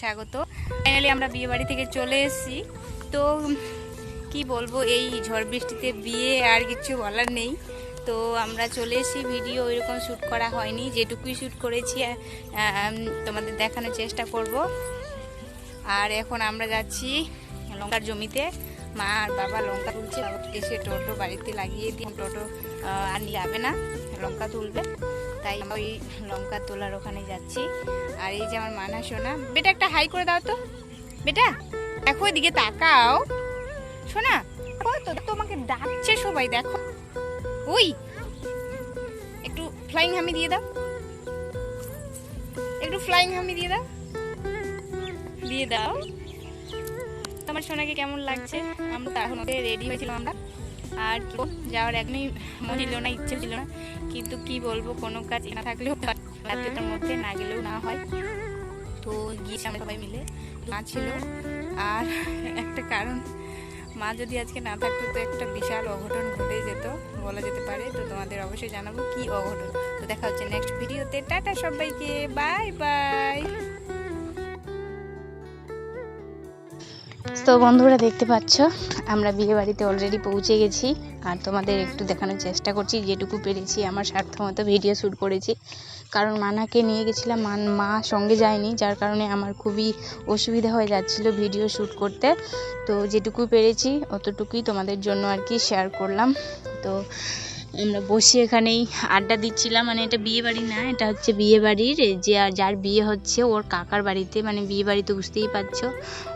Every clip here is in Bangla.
স্বাগত। ফাইনালি আমরা বিয়ে বাড়ি থেকে চলে এসেছি। তো কি বলবো, এই ঝড় বৃষ্টিতে বিয়ে আর কিছু বলার নেই। তো আমরা চলে এসেছি, ভিডিও ওইরকম শ্যুট করা হয়নি, যেটুকুই শ্যুট করেছি তোমাদের দেখানোর চেষ্টা করব। আর এখন আমরা যাচ্ছি লঙ্কার জমিতে। মা আর বাবা লঙ্কা তুলছে, এসে টোটো বাড়িতে লাগিয়ে দিয়ে টোটো আর নিয়ে যাবে না, লঙ্কা তুলবে, তাই আমরা ওই লঙ্কা তোলার ওখানে যাচ্ছি। আর এই যে আমার মানা সোনা, বেটা একটা হাই করে দাও তো। বেটা দেখো, এদিকে তাকাও সোনা, তো তোমাকে ডাকছে সবাই, দেখো ওই একটু ফ্লাইং হামি দিয়ে দাও, একটু ফ্লাইং হামি দিয়ে দাও, দিয়ে দাও। তোমার সোনাকে কেমন লাগছে? আমরা এখন রেডি হয়েছিলাম আমরা, আর যাওয়ার একদমই মন ছিল না, ইচ্ছে ছিল না, কিন্তু কি বলবো, কোনো কাজ না থাকলেও রাত্রিটার মধ্যে না গেলেও না হয়। তো গিয়েছি আমরা সবাই মিলে, মা ছিল। আর একটা কারণ, মা যদি আজকে না থাকতো তো একটা বিশাল অঘটন ঘটে যেত বলা যেতে পারে। তো তোমাদের অবশ্যই জানাবো কি অঘটন। তো দেখা হচ্ছে নেক্সট ভিডিওতে। টাটা সবাইকে, বাই বাই। তো বন্ধুরা দেখতে পাচ্ছ, আমরা বিয়ে বাড়িতে অলরেডি পৌঁছে গেছি। আর তোমাদের একটু দেখানোর চেষ্টা করছি, যেটুকু পেরেছি আমার সাধ্যমতো ভিডিও শ্যুট করেছি। কারণ মানাকে নিয়ে গেছিলাম, মা সঙ্গে যায়নি, যার কারণে আমার খুবই অসুবিধা হয়ে যাচ্ছিল ভিডিও শ্যুট করতে। তো যেটুকু পেরেছি অতটুকুই তোমাদের জন্য আর কি শেয়ার করলাম। তো আমরা বসে এখানেই আড্ডা দিচ্ছিলাম। মানে এটা বিয়ে বাড়ি না, এটা হচ্ছে বিয়ে বাড়ির যার বিয়ে হচ্ছে ওর কাকার বাড়িতে। মানে বিয়ে বাড়ি তো বুঝতেই পারছো,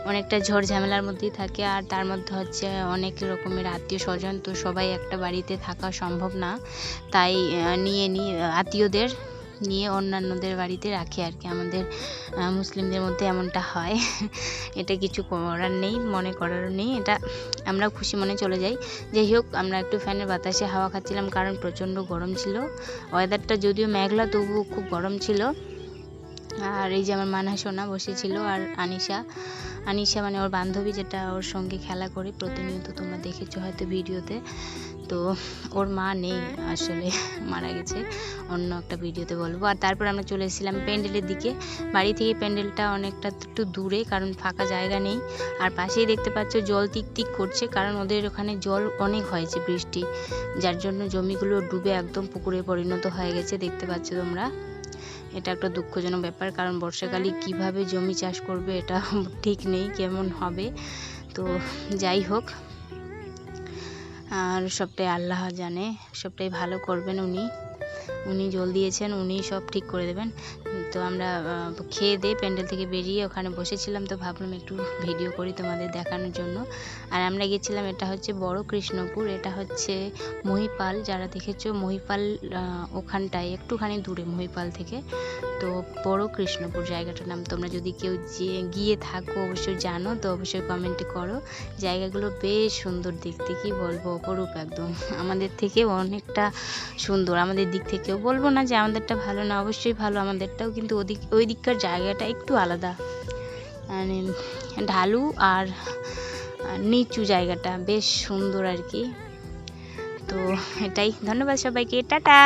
অনেকটা ঝড় ঝামেলার মধ্যেই থাকে। আর তার মধ্যে হচ্ছে অনেক রকমের আত্মীয় স্বজন, তো সবাই একটা বাড়িতে থাকা সম্ভব না, তাই নিয়ে আত্মীয়দের নিয়ে অন্যান্যদের বাড়িতে রাখে আর কি। আমাদের মুসলিমদের মধ্যে এমনটা হয়, এটা কিছু করার নেই, মনে করারও নেই, এটা আমরা খুশি মনে চলে যাই। যাই হোক, আমরা একটু ফ্যানের বাতাসে হাওয়া খাচ্ছিলাম, কারণ প্রচণ্ড গরম ছিল। ওয়েদারটা যদিও মেঘলা, তবুও খুব গরম ছিল। আর এই যে আমার মানা সোনা বসেছিল, আর আনিশা মানে ওর বান্ধবী, যেটা ওর সঙ্গে খেলা করে প্রতিনিয়ত, তোমরা দেখেছো হয়তো ভিডিওতে। তো ওর মা নেই, আসলে মারা গেছে, অন্য একটা ভিডিওতে বলবো। আর তারপর আমরা চলে এসেছিলাম প্যান্ডেলের দিকে। বাড়ি থেকে প্যান্ডেলটা অনেকটা একটু দূরে, কারণ ফাঁকা জায়গা নেই। আর পাশেই দেখতে পাচ্ছ জল টিকটিক করছে, কারণ ওদের ওখানে জল অনেক হয়েছে বৃষ্টি, যার জন্য জমিগুলো ডুবে একদম পুকুরে পরিণত হয়ে গেছে, দেখতে পাচ্ছ তোমরা। এটা একটা দুঃখজনক ব্যাপার, কারণ বর্ষাকালে কিভাবে জমি চাষ করবে এটা ঠিক নেই, কেমন হবে। তো যাই হোক, আর সবটাই আল্লাহ জানে, সবটাই ভালো করবেন উনি জল দিয়েছেন, উনি সব ঠিক করে দেবেন। তো আমরা খেয়ে দিয়ে প্যান্ডেল থেকে বেরিয়ে ওখানে বসেছিলাম। তো ভাবলাম একটু ভিডিও করি তোমাদের দেখানোর জন্য। আর আমরা গেছিলাম, এটা হচ্ছে বড় কৃষ্ণপুর, এটা হচ্ছে মহিপাল, যারা দেখেছো মহিপাল ওখানটায় একটুখানি দূরে মহিপাল থেকে। তো বড় কৃষ্ণপুর জায়গাটার নাম, তোমরা যদি কেউ গিয়ে থাকো অবশ্যই জানো, তো অবশ্যই কমেন্টে করো। জায়গাগুলো বেশ সুন্দর দেখতে, কি বলবো, অপরূপ একদম, আমাদের থেকে অনেকটা সুন্দর। আমাদের দিক থেকেও বলবো না যে আমাদেরটা ভালো না, অবশ্যই ভালো আমাদেরটাও, কিন্তু ওই দিককার জায়গাটা একটু আলাদা, মানে ঢালু আর নিচু, জায়গাটা বেশ সুন্দর আর কি। তো এটাই, ধন্যবাদ সবাইকে, টাটা।